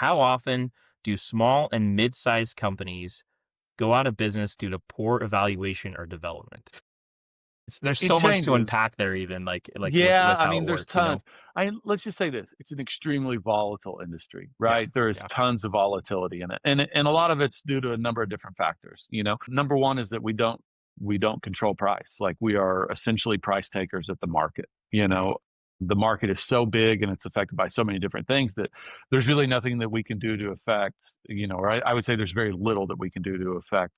how often do small and mid-sized companies go out of business due to poor evaluation or development? There's It so much to changes. unpack there, even like Yeah, with I how mean, it there's works, you know? tons. Let's just say this, it's an extremely volatile industry, Yeah, right? There is yeah, tons of volatility in it. And a lot of it's due to a number of different factors, you know. Number one is that we don't control price. Like we are essentially price takers at the market, you know. The market is so big and it's affected by so many different things that there's really nothing that we can do to affect, you know, or I would say there's very little that we can do to affect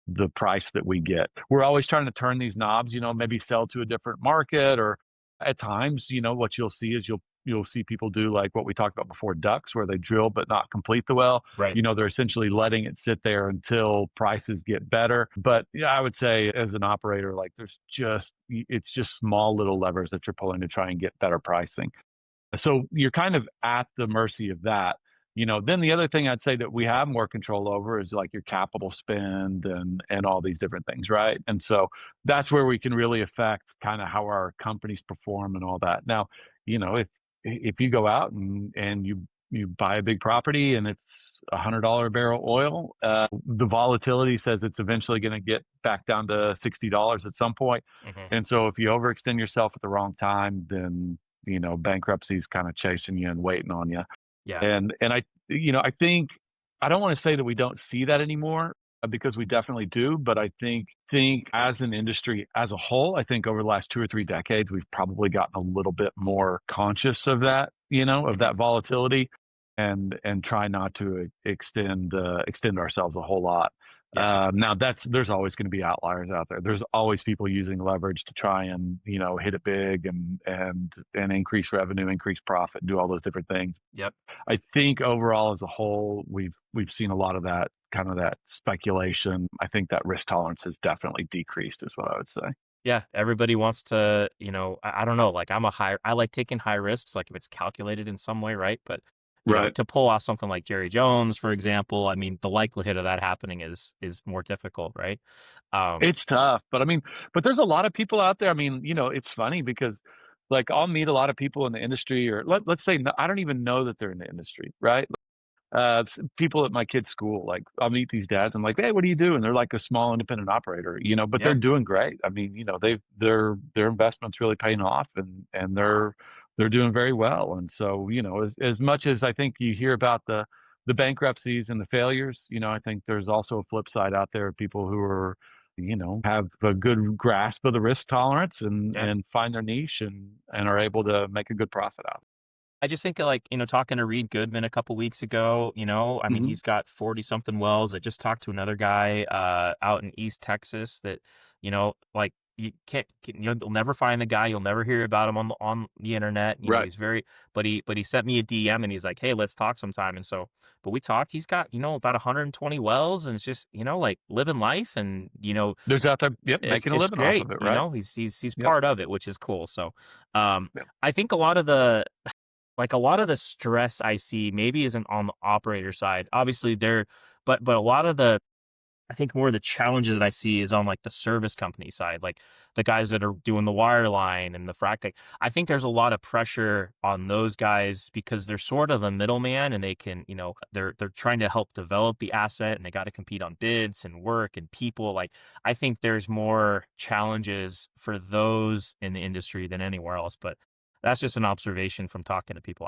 the price that we get. We're always trying to turn these knobs, you know, maybe sell to a different market, or at times, you know, what you'll see is you'll see people do like what we talked about before, DUCs, where they drill but not complete the well. right. You know, they're essentially letting it sit there until prices get better. But yeah, I would say as an operator, like it's just small little levers that you're pulling to try and get better pricing. So you're kind of at the mercy of that. You know, then the other thing I'd say that we have more control over is like your capital spend and all these different things, right? And so that's where we can really affect kind of how our companies perform and all that. Now, you know, if you go out and you buy a big property and it's $100 a barrel oil, the volatility says it's eventually going to get back down to $60 at some point. Hmm. And so if you overextend yourself at the wrong time, then you know, bankruptcy's kind of chasing you and waiting on you. Yeah. And I, you know, I think I don't want to say that we don't see that anymore because we definitely do, but I think as an industry as a whole, I think over the last 2 or 3 decades, we've probably gotten a little bit more conscious of that, you know, of Hmm. that volatility, and try not to extend ourselves a whole lot. Yeah. Now there's always going to be outliers out there. There's always people using leverage to try and, you know, hit it big and increase revenue, increase profit, do all those different things. Yep. I think overall as a whole, we've seen a lot of that kind of that speculation. I think that risk tolerance has definitely decreased, is what I would say. Yeah, everybody wants to, I don't know, like I like taking high risks, like if it's calculated in some way, right? But, Right. to pull off something like Jerry Jones, for example, I mean, the likelihood of that happening is more difficult, right? Um, It's tough, but I mean, but there's a lot of people out there. I mean, you know, it's funny because like I'll meet a lot of people in the industry, or let's say I don't even know that they're in the industry, right? People at my kid's school, like I'll meet these dads. I'm like, hey, what do you do? And they're like a small independent operator, you know, but they're yeah, doing great. I mean, you know, their investments really paying off, and they're doing very well. And so, you know, as much as I think you hear about the bankruptcies and the failures, you know, I think there's also a flip side out there of people who are, you know, have a good grasp of the risk tolerance yeah. and find their niche and are able to make a good profit out. I just think like, talking to Reed Goodman a couple weeks ago, I mean, Hmm. he's got 40 something wells. I just talked to another guy out in East Texas that, like you can't, you'll never find the guy. You'll never hear about him on the internet. Right. He's very, but he sent me a DM and he's like, hey, let's talk sometime. And so, but we talked, he's got, about 120 wells and it's just, like living life and, There's out there, yep, it's making a it's living off great. of it, right? He's Yep. part of it, which is cool. So, um, Yep. I think a lot of the stress I see maybe isn't on the operator side. Obviously, but a lot of I think more of the challenges that I see is on like the service company side, like the guys that are doing the wireline and the frac tech. I think there's a lot of pressure on those guys because they're sort of the middleman and they can, they're trying to help develop the asset and they got to compete on bids and work and people. Like I think there's more challenges for those in the industry than anywhere else. But that's just an observation from talking to people.